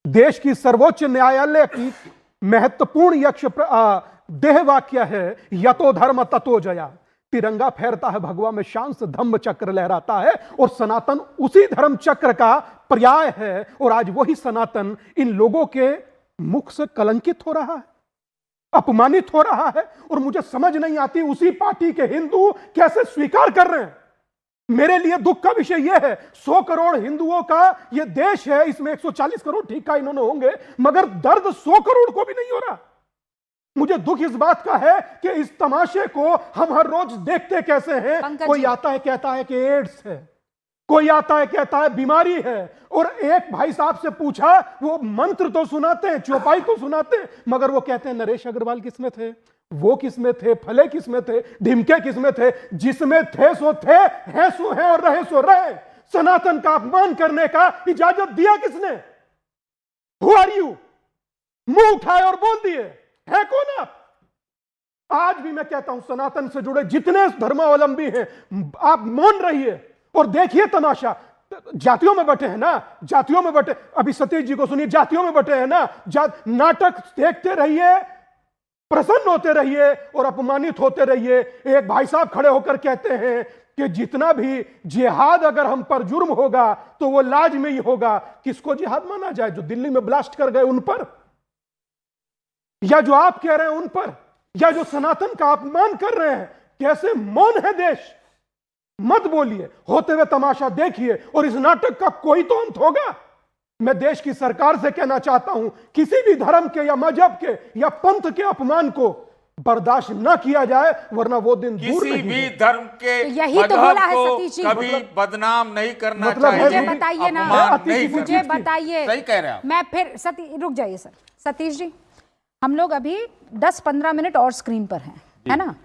देश की सर्वोच्च न्यायालय की महत्वपूर्ण देह वाक्य है यतो धर्म ततो जया। तिरंगा फहरता है भगवा में, शान से धम्म चक्र लहराता है, और सनातन उसी धर्म चक्र का पर्याय है। और आज वही सनातन इन लोगों के मुख से कलंकित हो रहा है, अपमानित हो रहा है, और मुझे समझ नहीं आती उसी पार्टी के हिंदू कैसे स्वीकार कर रहे हैं मेरे लिए दुख का विषय यह है 100 करोड़ हिंदुओं का यह देश है, इसमें 140 करोड़ ठीक का इन्होंने होंगे, मगर दर्द 100 करोड़ को भी नहीं हो रहा। मुझे दुख इस बात का है कि इस तमाशे को हम हर रोज देखते कैसे हैं। कोई आता है कहता है कि एड्स है, कोई आता है कहता है बीमारी है, और एक भाई साहब से पूछा, वो मंत्र तो सुनाते हैं, चौपाई तो सुनाते हैं, मगर वो कहते हैं नरेश अग्रवाल किसमें थे, वो किसमें थे, फले किसमें थे, ढिमके किसमें थे। जिसमें थे सो थे, हैं सो हैं और रहे सो रहे। सनातन का अपमान करने का इजाजत दिया किसने? Who are you? मुंह उठाए और बोल दिए, है कौन आप? आज भी मैं कहता हूं सनातन से जुड़े जितने धर्मावलंबी हैं, आप मौन रहिए और देखिए तमाशा। जातियों में बटे हैं ना, जातियों में बटे, अभी सतीश जी को सुनिए, जातियों में बटे हैं ना, नाटक देखते रहिए, प्रसन्न होते रहिए और अपमानित होते रहिए। एक भाई साहब खड़े होकर कहते हैं कि जितना भी जिहाद अगर हम पर जुर्म होगा तो वो लाज में ही होगा। किसको जिहाद माना जाए? जो दिल्ली में ब्लास्ट कर गए उन पर, या जो आप कह रहे हैं उन पर, या जो सनातन का अपमान कर रहे हैं? कैसे मौन है देश? मत बोलिए, होते हुए तमाशा देखिए और इस नाटक का कोई तो अंत होगा। मैं देश की सरकार से कहना चाहता हूं, किसी भी धर्म के या मजहब के या पंथ के अपमान को बर्दाश्त न किया जाए, वरना वो दिन दूर किसी नहीं भी है। धर्म के यही तो मजहब बोला है को सतीश जी। कभी बदनाम नहीं करना मतलब चाहिए। मुझे बताइए ना, अपमान नहीं मुझे मुझे करना। बताइए। सही कह रहे हैं आप। मैं फिर रुक जाइए सर, सतीश जी, हम लोग अभी 10-15 मिनट और स्क्रीन पर हैं, है ना?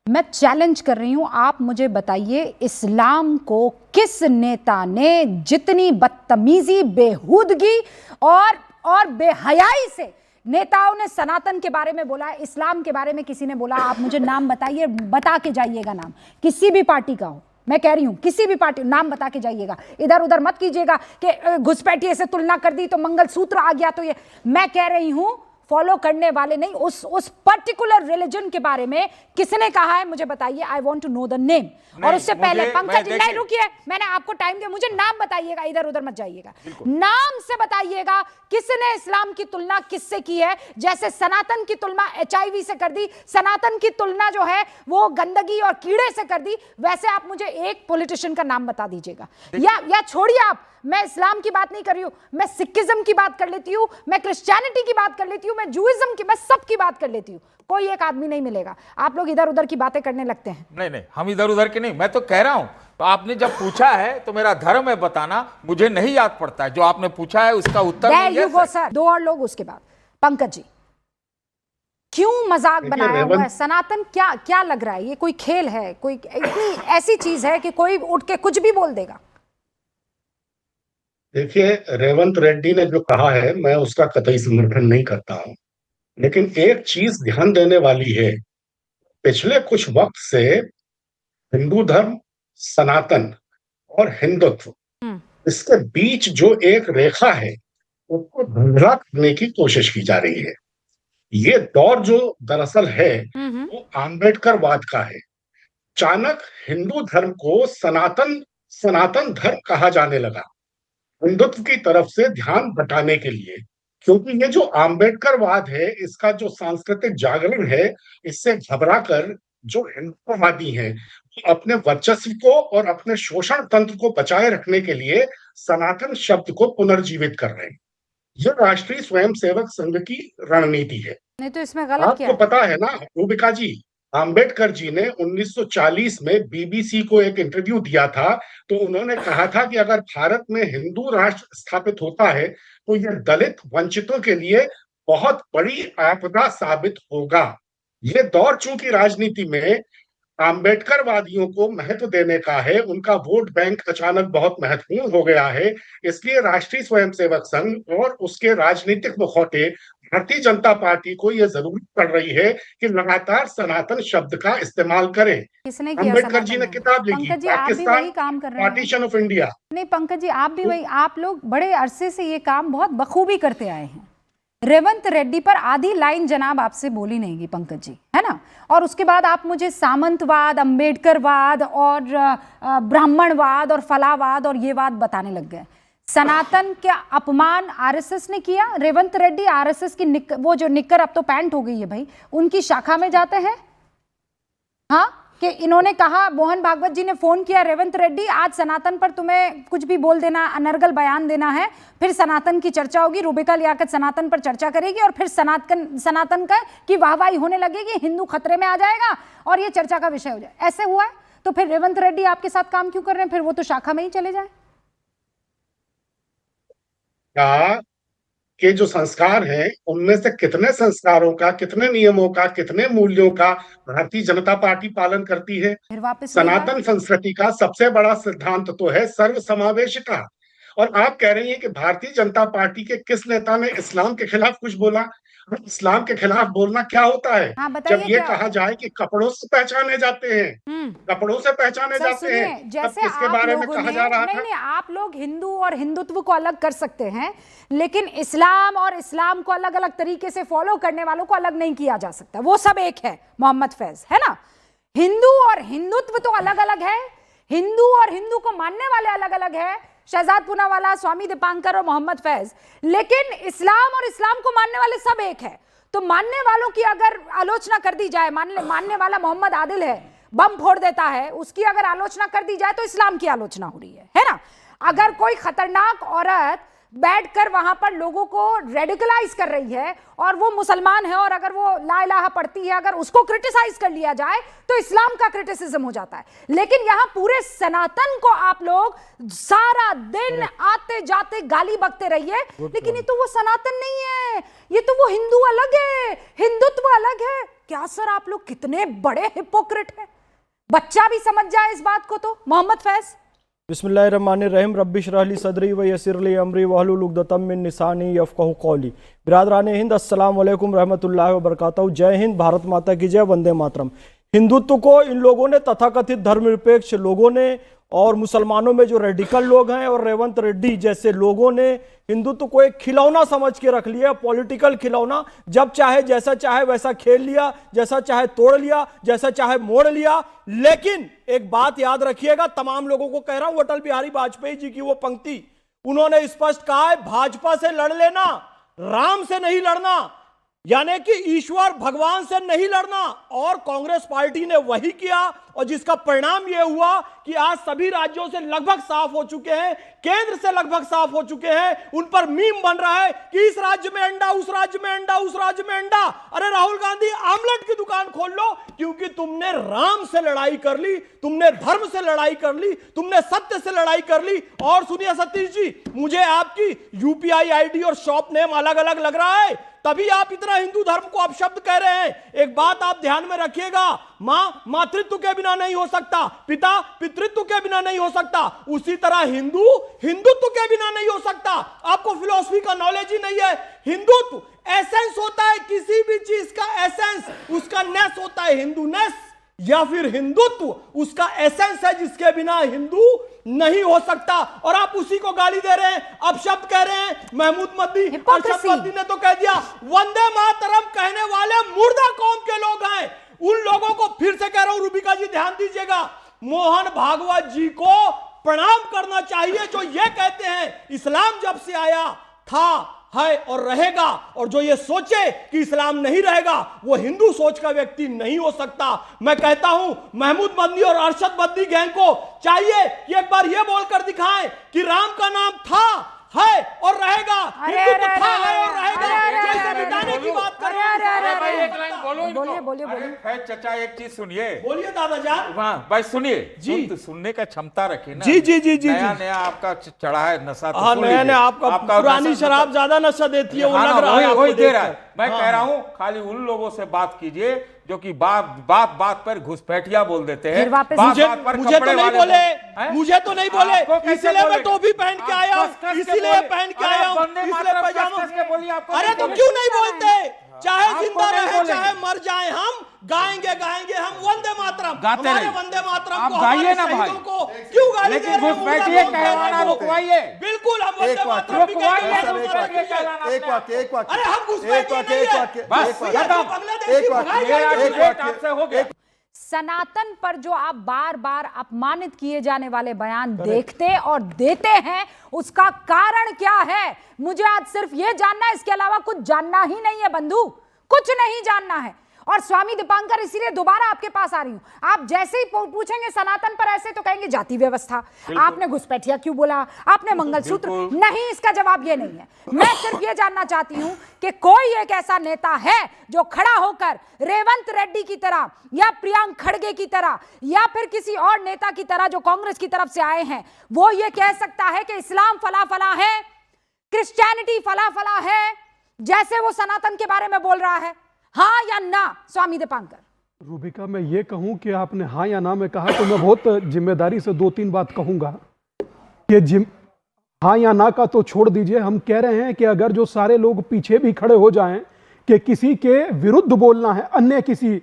मैं चैलेंज कर रही हूं, आप मुझे बताइए इस्लाम को किस नेता ने जितनी बदतमीजी, बेहूदगी और बेहयाई से नेताओं ने सनातन के बारे में बोला है, इस्लाम के बारे में किसी ने बोला? आप मुझे नाम बताइए, बता के जाइएगा नाम, किसी भी पार्टी का हो, मैं कह रही हूं किसी भी पार्टी, नाम बता के जाइएगा। इधर उधर मत कीजिएगा कि घुसपैठिए से तुलना कर दी तो मंगलसूत्र आ गया तो ये। मैं कह रही हूं फॉलो करने वाले नहीं, उस पर्टिकुलर रिलीजन के बारे में किसने कहा है मुझे बताइए। I want to know the name. और उससे पहले पंकज जी, नहीं रुकिए, मैंने आपको टाइम दिया, मुझे नाम बताइएगा, इधर उधर मत जाइएगा, नाम से बताइएगा किसने इस्लाम की तुलना किससे की है। जैसे सनातन की तुलना HIV से कर दी, सनातन की तुलना जो है वो गंदगी और कीड़े से कर दी, वैसे आप मुझे एक पॉलिटिशियन का नाम बता दीजिएगा। या छोड़िए आप, मैं इस्लाम की बात नहीं कर रही हूं, मैं सिखिज्म की बात कर लेती हूं, मैं क्रिश्चियनिटी की बात कर लेती हूं, मैं जूइज्म की, मैं सब की बात कर लेती हूं। कोई एक आदमी नहीं मिलेगा। आप लोग इधर उधर की बातें करने लगते हैं। नहीं, हम इधर उधर के नहीं, मैं तो कह रहा हूं, तो आपने जब पूछा है तो मेरा धर्म है बताना, मुझे नहीं याद पड़ता है। जो आपने पूछा है उसका उत्तर There you go, sir। दो और लोग उसके बाद। पंकज जी, क्यों मजाक बनाया हुआ है? सनातन क्या लग रहा है? ये कोई खेल है? कोई इतनी ऐसी चीज है कि कोई उठ के कुछ भी बोल देगा? देखिए, रेवंत रेड्डी ने जो कहा है मैं उसका कतई समर्थन नहीं करता हूं, लेकिन एक चीज ध्यान देने वाली है। पिछले कुछ वक्त से हिंदू धर्म, सनातन और हिंदुत्व, इसके बीच जो एक रेखा है उसको धुंधला करने की कोशिश की जा रही है। ये दौर जो दरअसल है वो आम्बेडकरवाद का है। अचानक हिंदू धर्म को सनातन धर्म कहा जाने लगा, हिंदुत्व की तरफ से ध्यान बटाने के लिए। क्योंकि ये जो आम्बेडकरवाद है, इसका जो सांस्कृतिक जागरण है, इससे घबराकर जो हिंदुत्ववादी हैं अपने वर्चस्व को और अपने शोषण तंत्र को बचाए रखने के लिए सनातन शब्द को पुनर्जीवित कर रहे हैं। यह राष्ट्रीय स्वयंसेवक संघ की रणनीति है। नहीं तो इसमें गलत क्या आपको है? पता है ना रूबिका जी, आम्बेडकर जी ने 1940 में बीबीसी को एक इंटरव्यू दिया था, तो उन्होंने कहा था कि अगर भारत में हिंदू राष्ट्र स्थापित होता है तो यह दलित वंचितों के लिए बहुत बड़ी आपदा साबित होगा। ये दौर चूंकि राजनीति में आम्बेडकरवादियों को महत्व देने का है, उनका वोट बैंक अचानक बहुत महत्वपूर्ण हो गया है, इसलिए राष्ट्रीय स्वयंसेवक संघ और उसके राजनीतिक मुखौटे भारतीय जनता पार्टी को यह जरूरत पड़ रही है कि लगातार सनातन शब्द का इस्तेमाल करें। किसने किया? अम्बेडकर जी ने किताब लिखी, पंकज जी, आप भी पाकिस्तान वही काम कर रहे हैं। Partition of India. नहीं पंकज जी, आप भी वही, आप लोग बड़े अरसे से ये काम बहुत बखूबी करते आए हैं। रेवंत रेड्डी पर आधी लाइन जनाब आपसे बोली नहीं गई पंकज जी, है ना? और उसके बाद आप मुझे सामंतवाद, अंबेडकरवाद और ब्राह्मणवाद और फलावाद और ये बात बताने लग गए। सनातन का अपमान आरएसएस ने किया। रेवंत रेड्डी आरएसएस की वो जो निक्कर अब तो पैंट हो गई है भाई, उनकी शाखा में जाते हैं। हाँ, कि इन्होंने कहा, मोहन भागवत जी ने फोन किया, रेवंत रेड्डी आज सनातन पर तुम्हें कुछ भी बोल देना, अनर्गल बयान देना है, फिर सनातन की चर्चा होगी, रूबिका लियाकत सनातन पर चर्चा करेगी और फिर सनातन का की वाहवाही होने लगेगी, हिंदू खतरे में आ जाएगा और ये चर्चा का विषय हो जाए। ऐसे हुआ है तो फिर रेवंत रेड्डी आपके साथ काम क्यों कर रहे हैं? फिर वो तो शाखा में ही चले जाए। के जो संस्कार हैं उनमें से कितने संस्कारों का, कितने नियमों का, कितने मूल्यों का भारतीय जनता पार्टी पालन करती है? फिर वापस सनातन संस्कृति का सबसे बड़ा सिद्धांत तो है सर्वसमावेशिता। और आप कह रही हैं कि भारतीय जनता पार्टी के किस नेता ने इस्लाम के खिलाफ कुछ बोला? इस्लाम के खिलाफ बोलना क्या होता है? हाँ, बताइए जब ये क्या कहा जाए कि कपड़ों से पहचाने जाते हैं, कपड़ों से पहचाने सर, जाते सुनिए, हैं, जैसे तब किसके आप बारे में लोगों कहा ने, जा रहा था? नहीं, आप लोग हिंदू और हिंदुत्व को अलग कर सकते हैं, लेकिन इस्लाम और इस्लाम को अलग अलग तरीके से फॉलो करने वालों को अलग नहीं किया जा सकता। वो सब एक है, मोहम्मद फैज, है ना? हिंदू और हिंदुत्व तो अलग अलग है, हिंदू और हिंदू को मानने वाले अलग अलग है, शहजाद पूनावाला, स्वामी दीपांकर और मोहम्मद फैज, लेकिन इस्लाम और इस्लाम को मानने वाले सब एक है। तो मानने वालों की अगर आलोचना कर दी जाए, मानने वाला मोहम्मद आदिल है, बम फोड़ देता है, उसकी अगर आलोचना कर दी जाए तो इस्लाम की आलोचना हो रही है ना? अगर कोई खतरनाक औरत बैठकर वहां पर लोगों को रेडिकलाइज कर रही है और वो मुसलमान है और अगर वो ला इलाहा पढ़ती है, अगर उसको क्रिटिसाइज कर लिया जाए तो इस्लाम का क्रिटिसिज्म हो जाता है। लेकिन यहां पूरे सनातन को आप लोग सारा दिन आते जाते गाली बकते रहिए, लेकिन ये तो वो सनातन नहीं है, ये तो वो हिंदू अलग है, हिंदुत्व अलग है। क्या सर आप लोग कितने बड़े हिपोक्रेट हैं, बच्चा भी समझ जाए इस बात को। तो मोहम्मद फैज, बिस्मिल्लाहिर्रहमानिर्रहीम, रब्बि इश्रह ली सदरी व यस्सिर ली अमरी वहलुल उक़दतम मिन लिसानी यफ़क़हू क़ौली। बिरादरान हिंद, अस्सलाम वालेकुम रहमतुल्लाहि व बरकातहू। जय हिंद, भारत माता की जय, वंदे मातरम। हिंदुत्व को इन लोगों ने, तथाकथित धर्मनिरपेक्ष लोगों ने और मुसलमानों में जो रेडिकल लोग हैं और रेवंत रेड्डी जैसे लोगों ने हिंदुत्व को एक खिलौना समझ के रख लिया, पॉलिटिकल खिलौना। जब चाहे जैसा चाहे वैसा खेल लिया, जैसा चाहे तोड़ लिया, जैसा चाहे मोड़ लिया। लेकिन एक बात याद रखिएगा, तमाम लोगों को कह रहा हूं, अटल बिहारी वाजपेयी जी की वो पंक्ति उन्होंने स्पष्ट कहा है, भाजपा से लड़ लेना, राम से नहीं लड़ना, यानी कि ईश्वर भगवान से नहीं लड़ना। और कांग्रेस पार्टी ने वही किया और जिसका परिणाम यह हुआ कि आज सभी राज्यों से लगभग साफ हो चुके हैं, केंद्र से लगभग साफ हो चुके हैं। उन पर मीम बन रहा है कि इस राज्य में अंडा, उस राज्य में अंडा, उस राज्य में अंडा। अरे राहुल गांधी, आमलेट की दुकान खोल लो, क्योंकि तुमने राम से लड़ाई कर ली, तुमने धर्म से लड़ाई कर ली, तुमने सत्य से लड़ाई कर ली। और सुनिए सतीश जी, मुझे आपकी यूपीआई आईडी और शॉप नेम अलग अलग लग रहा है, तभी आप इतना हिंदू धर्म को अपशब्द कह रहे हैं। एक बात आप ध्यान में रखिएगा, मां मातृत्व के बिना नहीं हो सकता, पिता पितृत्व के बिना नहीं हो सकता, उसी तरह हिंदू हिंदुत्व के बिना नहीं हो सकता। आपको फिलॉसफी का नॉलेज ही नहीं है। हिंदुत्व एसेंस होता है, किसी भी चीज का एसेंस, उसका नेस होता है हिंदूनेस, या फिर हिंदुत्व उसका एसेंस है जिसके बिना हिंदू नहीं हो सकता। और आप उसी को गाली दे रहे हैं, अब शब्द कह रहे हैं। महमूद मद्दी, अरशद मद्दी ने तो कह दिया, वंदे मातरम कहने वाले मुर्दा कौम के लोग हैं। उन लोगों को फिर से कह रहा हूं, रूबिका जी ध्यान दीजिएगा, मोहन भागवत जी को प्रणाम करना चाहिए जो ये कहते हैं इस्लाम जब से आया था, है और रहेगा, और जो ये सोचे कि इस्लाम नहीं रहेगा वो हिंदू सोच का व्यक्ति नहीं हो सकता। मैं कहता हूं महमूद मदनी और अरशद मदनी गैंग को चाहिए कि एक बार ये बोलकर दिखाएं कि राम का नाम था, है और रहेगा, हिंदू था, है और रहेगा। जैसे मिटाने की बात कर रहे हैं। एक लाइन बोलो इनको। बोलिए। चचा एक चीज सुनिए, बोलिए दादाजान। वाह भाई सुनिए जी, सुनने का क्षमता रखे ना। जी जी जी जी, नया आपका चढ़ा है नशा, तो हाँ, नया आपका पुरानी शराब ज्यादा नशा देती है, वो लग रहा है, वही दे रहा है। मैं कह रहा हूं खाली उन लोगों से बात कीजिए जो कि बात पर घुसपैठिया बोल देते हैं। मुझे तो नहीं बोले, इसलिए मैं टोपी पहन के आया हूं, इसलिए पहन के आया हूं, इसलिए पैजामा। अरे तो क्यों नहीं बोलते? चाहे जिंदा रहे चाहे मर जाए, हम गाएंगे हम वंदे मातरम, हमारे वंदे मातरम को, गाइए ना भाई, क्यों गाली दे रहे हैं? घुसपैठिए कहवाना रुकवाइए। बिल्कुल, हम वंदे मातरम भी कहेंगे। एक वाक्य अरे हम घुसपैठिए नहीं है, बस खत्म। सनातन पर जो आप बार बार अपमानित किए जाने वाले बयान देखते और देते हैं, उसका कारण क्या है? मुझे आज सिर्फ यह जानना है, इसके अलावा कुछ जानना ही नहीं है बंधु, कुछ नहीं जानना है। और स्वामी दीपांकर इसीलिए दोबारा आपके पास आ रही हूं। आप जैसे ही पूछेंगे सनातन पर ऐसे तो कहेंगे जाति व्यवस्था, आपने घुसपैठिया क्यों बोला, आपने मंगलसूत्र नहीं, इसका जवाब ये नहीं है। मैं सिर्फ ये जानना चाहती हूं कि कोई एक ऐसा नेता है जो खड़ा होकर रेवंत रेड्डी की तरह या प्रियांक खड़गे की तरह या फिर किसी और नेता की तरह जो कांग्रेस की तरफ से आए हैं, वो ये कह सकता है कि इस्लाम फला फला है, क्रिश्चियनिटी फला फला है, जैसे वो सनातन के बारे में बोल रहा है? हाँ या ना स्वामी दीपांकर? रूबिका, मैं ये कहूं कि आपने हाँ या ना में कहा तो मैं बहुत जिम्मेदारी से 2-3 बात कहूंगा कि हाँ या ना का तो छोड़ दीजिए। हम कह रहे हैं कि अगर जो सारे लोग पीछे भी खड़े हो जाएं कि किसी के विरुद्ध बोलना है, अन्य किसी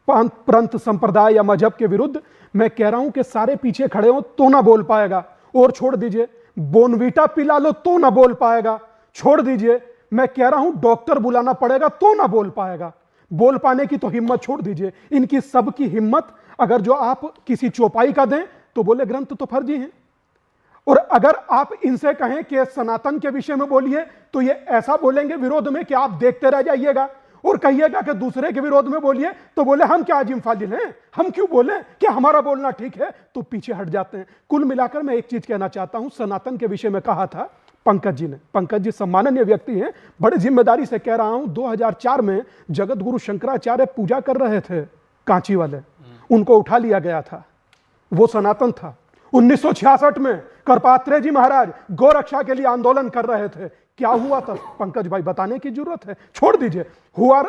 पंथ संप्रदाय या मजहब के विरुद्ध, मैं कह रहा हूं कि सारे पीछे खड़े हो तो ना बोल पाएगा। और छोड़ दीजिए बोनवीटा पिला लो तो ना बोल पाएगा। छोड़ दीजिए, मैं कह रहा हूं डॉक्टर बुलाना पड़ेगा तो ना बोल पाएगा। बोल पाने की तो हिम्मत छोड़ दीजिए, इनकी सबकी हिम्मत अगर जो आप किसी चौपाई का दें तो बोले ग्रंथ तो फर्जी हैं, और अगर आप इनसे कहें कि सनातन के विषय में बोलिए तो ये ऐसा बोलेंगे विरोध में कि आप देखते रह जाइएगा, और कहिएगा कि दूसरे के विरोध में बोलिए तो बोले हम क्या अजीम फाजिल हैं, हम क्यों बोलें, क्या हमारा बोलना ठीक है, तो पीछे हट जाते हैं। कुल मिलाकर मैं एक चीज कहना चाहता हूं, सनातन के विषय में कहा था पंकज जी ने, पंकज जी सम्माननीय व्यक्ति हैं, बड़े जिम्मेदारी से कह रहा हूं, 2004 में जगत गुरु शंकराचार्य पूजा कर रहे थे कांची वाले, उनको उठा लिया गया था, वो सनातन था। 1966 में करपात्रे जी महाराज गौरक्षा के लिए आंदोलन कर रहे थे, क्या हुआ था पंकज भाई बताने की जरूरत है? छोड़ दीजिए। हुआ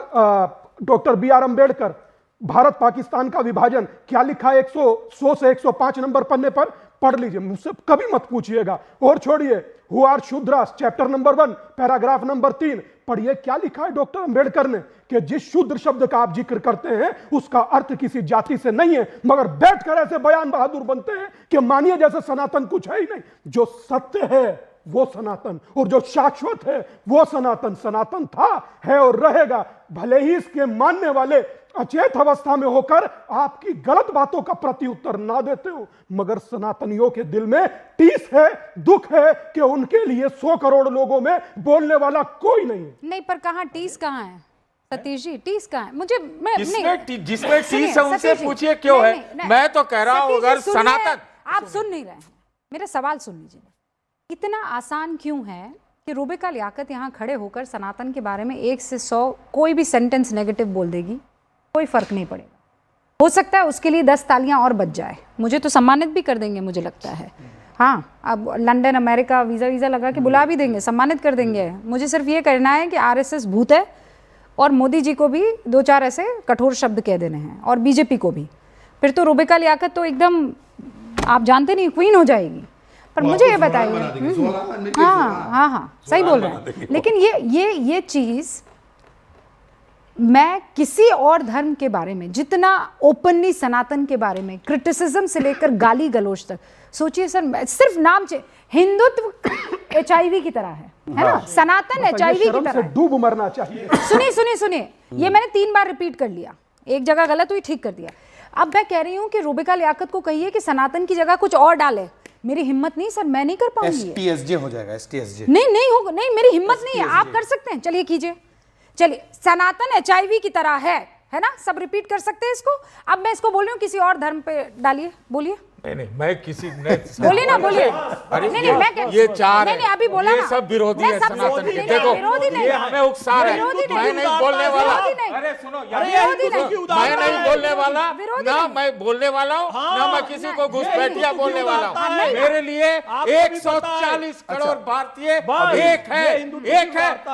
doctor B R Ambedkar, Bharat Pakistan का विभाजन, क्या लिखा है 100 से 105 नंबर पन्ने पर, पढ़ लीजिए, मुझसे कभी मत पूछिएगा। और छोड़िए, हुआ Shudras chapter number 1 paragraph number 3, पढ़िए क्या लिखा है डॉक्टर अंबेडकर ने कि जिस शूद्र शब्द का आप जिक्र करते हैं उसका अर्थ किसी जाति से नहीं है, मगर बैठकर ऐसे बयान बहादुर बनते हैं कि मानिए जैसे सनातन कुछ है ही नहीं। जो सत्य है वो सनातन, और जो शाश्वत है वो सनातन। सनातन था, है और रहेगा, भले ही इसके मानने वाले अचेत अवस्था में होकर आपकी गलत बातों का प्रत्युत्तर ना देते हो, मगर सनातनियों के दिल में टीस है, दुख है कि उनके लिए 100 करोड़ लोगों में बोलने वाला कोई नहीं। नहीं, पर कहां टीस कहां है सतीश जी? टीस कहां है? मुझे जिसमें टीस है उनसे पूछिए क्यों है। मैं तो कह रहा हूं अगर सनातन, आप सुन नहीं रहे हैं, मेरा सवाल सुन लीजिए। इतना आसान क्यों है कि रूबिका लियाकत यहाँ खड़े होकर सनातन के बारे में 1 से 100 कोई भी सेंटेंस नेगेटिव बोल देगी, कोई फर्क नहीं पड़ेगा। हो सकता है उसके लिए 10 तालियां और बच जाए, मुझे तो सम्मानित भी कर देंगे मुझे लगता है। हाँ, अब लंदन अमेरिका वीज़ा लगा के बुला भी देंगे, सम्मानित कर देंगे। मुझे सिर्फ ये करना है कि आरएसएस भूत है और मोदी जी को भी 2-4 ऐसे कठोर शब्द कह देने हैं, और बीजेपी को भी, फिर तो रूबिका लियाकत तो एकदम आप जानते नहीं क्वीन हो जाएगी। पर मुझे ये बताइए, हाँ सही बोल रहे हैं, लेकिन ये चीज़ मैं किसी और धर्म के बारे में जितना ओपनली सनातन के बारे में क्रिटिसिज्म से लेकर गाली गलौज तक, सोचिए सर, सिर्फ नाम से हिंदुत्व HIV की तरह है ना, सनातन HIV की तरह है, डूब मरना चाहिए। सुनिए, ये मैंने 3 बार रिपीट कर लिया, एक जगह गलत हुई ठीक कर दिया। अब मैं कह रही हूँ कि रूबिका लियाकत को कहिए कि सनातन की जगह कुछ और डाले, मेरी हिम्मत नहीं सर, मैं नहीं कर पाऊंगी। STSJ हो जाएगा, STSJ नहीं होगा, नहीं मेरी हिम्मत नहीं है। आप कर सकते हैं, चलिए कीजिए, चलिए। सनातन HIV की तरह है ना, सब रिपीट कर सकते हैं इसको। अब मैं इसको बोल रही हूँ किसी और धर्म पे डालिए, बोलिए। नहीं, मैं किसी बोलिए ना, बोलिए। नहीं मैं ये चार नहीं अभी बोला ये सब विरोधी है सनातन के। देखो ये हमें उकसा रहे हैं, मैं नहीं बोलने वाला। अरे सुनो, मैं नहीं बोलने वाला, ना मैं बोलने वाला हूँ, ना मैं किसी को घुसपैठिया बोलने वाला हूँ। मेरे लिए 140 करोड़ भारतीय एक है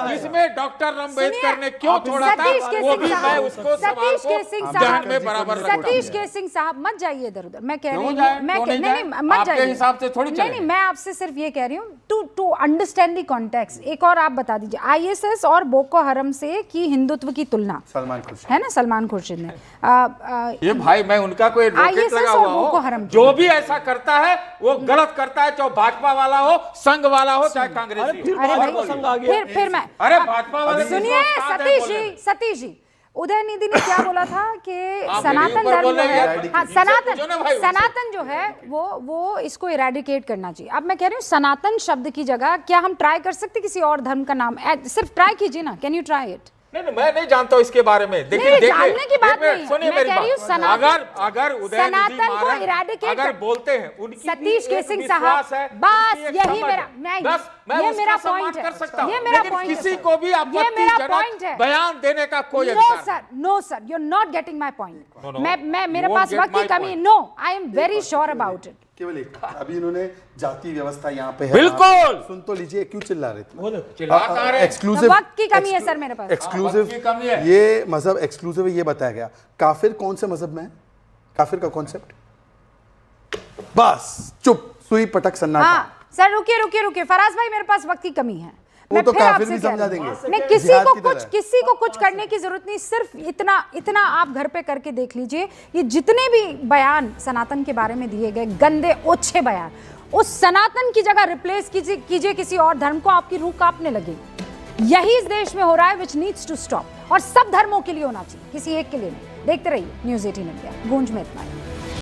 जिसमें डॉक्टर अम्बेडकर ने क्यों छोड़ा था, वो भी मैं उसको सवाल को ध्यान में बराबर रखता हूं। सतीश के सिंह साहब मत जाइए इधर उधर, मैं कह रही हूँ मत जाइए, हिसाब से थोड़ी नहीं, मैं आपसे सिर्फ ये कह रही हूँ टू अंडरस्टैंड द कॉन्टेक्स्ट। एक और आप बता दीजिए, ISS और बोको हरम से की हिंदुत्व की तुलना सलमान खुर्शीद है ना, सलमान खुर्शीद ने ये भाई मैं उनका कोई एडवोकेट लगा हुआ हो, जो भी ऐसा करता है वो गलत करता है, चाहे भाजपा वाला हो, संघ वाला हो, चाहे कांग्रेसी। फिर मैं अरे भाजपा वाले सुनिए सतीश जी, उदयनिधि ने क्या बोला था कि सनातन धर्म जो है, हाँ सनातन जो है वो इसको इरेडिकेट करना चाहिए। अब मैं कह रही हूँ सनातन शब्द की जगह क्या हम ट्राई कर सकते किसी और धर्म का नाम, सिर्फ ट्राई कीजिए ना, कैन यू ट्राई इट? नहीं, मैं नहीं जानता हूँ इसके बारे में। नहीं, जानने की बात नहीं है। सुनिए मैं मेरी कह रही हूँ बात। अगर उदयनिधि सनातन को महाराज eradicate अगर बोलते हैं, उनकी सतीश भी के एक सिंह विश्वास साहब, है, बस उनकी एक यही समझ मेरा, है। नहीं, बस मैं ये उसका मेरा सम्मान पॉइंट कर है, सकता हूँ, ये मेरा लेकिन पॉइंट है किसी सर। को भी ये मेरा पॉइंट है। आपत्तिजनक बयान देने का कोई नो अधिकार sir, no sir, you are not getting my point. No, no. मैं मेरे You पास won't वक्त get की my कमी, point. No, I am very sure about it. केवल एक, अभी इन्होंने जाति व्यवस्था यहाँ पे है। बिल्कुल। सुन तो लीजिए, क्यों चिल्ला रहे थे? चिल्ला कहाँ रहे? एक्सक्लूसिव वक्त की कमी है सर मेरे पास। एक्सक्लूसिव वक्त की कमी है। ये मजहब एक्सक्लूसिव है, ये बताया गया। काफिर कौन से मजहब में है? काफिर का कॉन्सेप्ट? बस चुप, सुई पटक सन्नाटा। हाँ सर, रुकिए फराज भाई, मेरे पास वक्त की कमी है। वो मैं तो फिर काफिर आपसे भी कह समझा रही हूँ। देंगे। नहीं, जिहाद की तरह। किसी को कुछ करने की जरूरत नहीं, सिर्फ इतना आप घर पे करके देख लीजिए, ये जितने भी बयान सनातन के बारे में दिए गए, गंदे ओछे बयान, उस सनातन की जगह रिप्लेस कीजिए किसी और धर्म को, आपकी रूह कांपने लगेगी। यही इस देश में हो रहा है, विच नीड्स टू स्टॉप, और सब धर्मों के लिए होना चाहिए, किसी एक के लिए नहीं। देखते रहिए न्यूज़ 18 इंडिया, गूंज में इतना ही।